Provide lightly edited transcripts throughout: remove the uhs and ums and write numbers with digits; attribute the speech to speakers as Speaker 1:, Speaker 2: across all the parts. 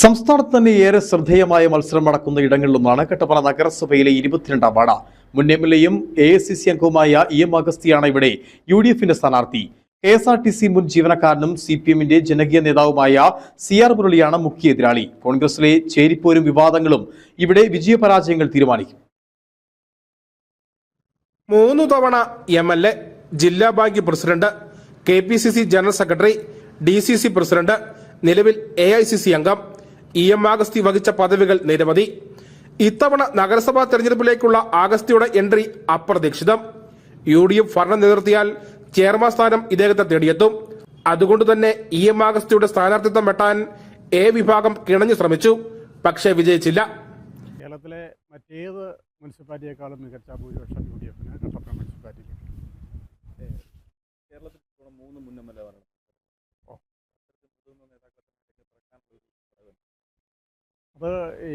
Speaker 1: സംസ്ഥാനത്ത് തന്നെ ഏറെ ശ്രദ്ധേയമായ മത്സരം നടക്കുന്ന ഇടങ്ങളിലൊന്നാണ് കട്ടപ്പന നഗരസഭയിലെ 22ാം വാർഡ്. മുൻ എംഎൽഎയും AICC അംഗവുമായ EM അഗസ്തിയാണ് ഇവിടെ UDFന്റെ സ്ഥാനാർത്ഥി. KSRTC മുൻ ജീവനക്കാരനും CPMന്റെ ജനകീയ നേതാവുമായ CR മുരളിയാണ് മുഖ്യ എതിരാളി. കോൺഗ്രസിലെ ചേരിപ്പോരും വിവാദങ്ങളും ഇവിടെ വിജയപരാജയങ്ങൾ തീരുമാനിക്കും.
Speaker 2: 3 തവണ MLA, ജില്ലാ bank president, KPCC general secretary, DCC president, നിലവിൽ AICC അംഗം EM അഗസ്തി വഹിച്ച പദവികൾ നിരവധി. ഇത്തവണ നഗരസഭാ തെരഞ്ഞെടുപ്പിലേക്കുള്ള അഗസ്തിയുടെ എൻട്രി അപ്രതീക്ഷിതം. UDF ഭരണം നിലനിർത്തിയാൽ ചെയർമാൻ സ്ഥാനം ഇദ്ദേഹത്തെ തേടിയെത്തും. അതുകൊണ്ട് തന്നെ EM അഗസ്തിയുടെ സ്ഥാനാർത്ഥിത്വം വെട്ടാൻ A വിഭാഗം കിണഞ്ഞു ശ്രമിച്ചു, പക്ഷേ വിജയിച്ചില്ല.
Speaker 3: കേരളത്തിലെ മറ്റേത് മുനിസിപ്പാലിറ്റിയേക്കാളും മികച്ച ഭൂരിപക്ഷം UDFന് കട്ടപ്പന മുനിസിപ്പാലിറ്റി.
Speaker 4: കേരളത്തിൽ 3 മുൻ MLA
Speaker 3: അത് ഈ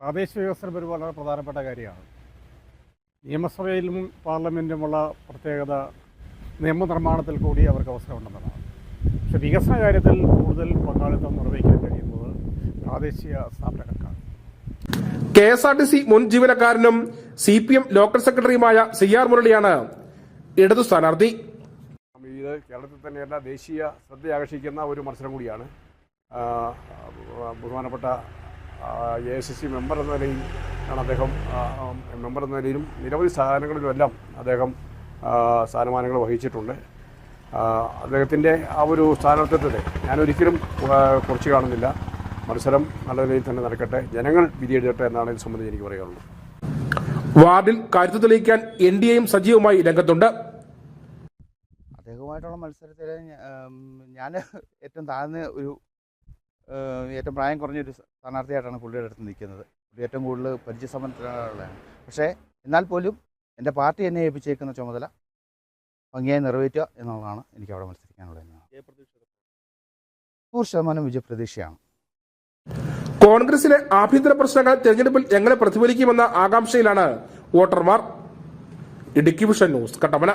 Speaker 3: പ്രാദേശിക വികസനം ഒരു വളരെ പ്രധാനപ്പെട്ട കാര്യമാണ്. നിയമസഭയിലും പാർലമെൻറ്റുമുള്ള പ്രത്യേകത നിയമനിർമ്മാണത്തിൽ കൂടി അവർക്ക് അവസരമുണ്ടെന്നതാണ്. പക്ഷേ വികസന കാര്യത്തിൽ കൂടുതൽ പങ്കാളിത്തം നിർവഹിക്കാൻ കഴിയുന്നത് പ്രാദേശിക സ്ഥാപനങ്ങൾക്കാണ്.
Speaker 2: KSRTC മുൻ ജീവനക്കാരനും CPM ലോക്കൽ സെക്രട്ടറിയുമായ CR മുരളിയാണ് ഇടതു സ്ഥാനാർത്ഥി.
Speaker 5: ഇത് കേരളത്തിൽ തന്നെയല്ല ദേശീയ ശ്രദ്ധ ആകർഷിക്കുന്ന ഒരു മത്സരം കൂടിയാണ്. ബഹുമാനപ്പെട്ട AICC മെമ്പർ എന്ന നിലയിലാണ് അദ്ദേഹം മെമ്പർ എന്ന നിലയിലും നിരവധി സ്ഥാനങ്ങളിലുമെല്ലാം അദ്ദേഹം സ്ഥാനമാനങ്ങൾ വഹിച്ചിട്ടുണ്ട്. അദ്ദേഹത്തിൻ്റെ ആ ഒരു സ്ഥാനാർത്ഥിത്വത്തെ ഞാനൊരിക്കലും കുറച്ച് കാണുന്നില്ല. മത്സരം നല്ല നിലയിൽ തന്നെ നടക്കട്ടെ, ജനങ്ങൾ വിധിയെഴുതട്ടെ എന്നാണ് ഇത് സംബന്ധിച്ച് എനിക്ക് പറയാനുള്ളത്.
Speaker 2: വാർഡിൽ കരുത്ത് തെളിയിക്കാൻ NDAയും സജീവമായി രംഗത്തുണ്ട്.
Speaker 4: അദ്ദേഹവുമായിട്ടുള്ള മത്സരത്തിൽ ഞാൻ ഏറ്റവും താഴ്ന്ന ഏറ്റവും പ്രായം കുറഞ്ഞൊരു സ്ഥാനാർത്ഥിയായിട്ടാണ് പുള്ളിയുടെ അടുത്ത് നിൽക്കുന്നത്. പുള്ളി ഏറ്റവും കൂടുതൽ പരിചയസമ്പന്നതയുള്ളതാണ്. പക്ഷേ എന്നാൽ പോലും എൻ്റെ പാർട്ടി എന്നെ ഏൽപ്പിച്ചേക്കുന്ന ചുമതല ഭംഗിയായി നിറവേറ്റുക എന്നുള്ളതാണ് എനിക്ക് അവിടെ മത്സരിക്കാനുള്ളത്. 100% വിജയപ്രതീക്ഷയാണ്.
Speaker 2: കോൺഗ്രസിലെ ആഭ്യന്തര പ്രശ്നങ്ങൾ തെരഞ്ഞെടുപ്പിൽ എങ്ങനെ പ്രതിഫലിക്കുമെന്ന ആകാംക്ഷയിലാണ് വോട്ടർമാർ. Idukki vision news, Kattappana.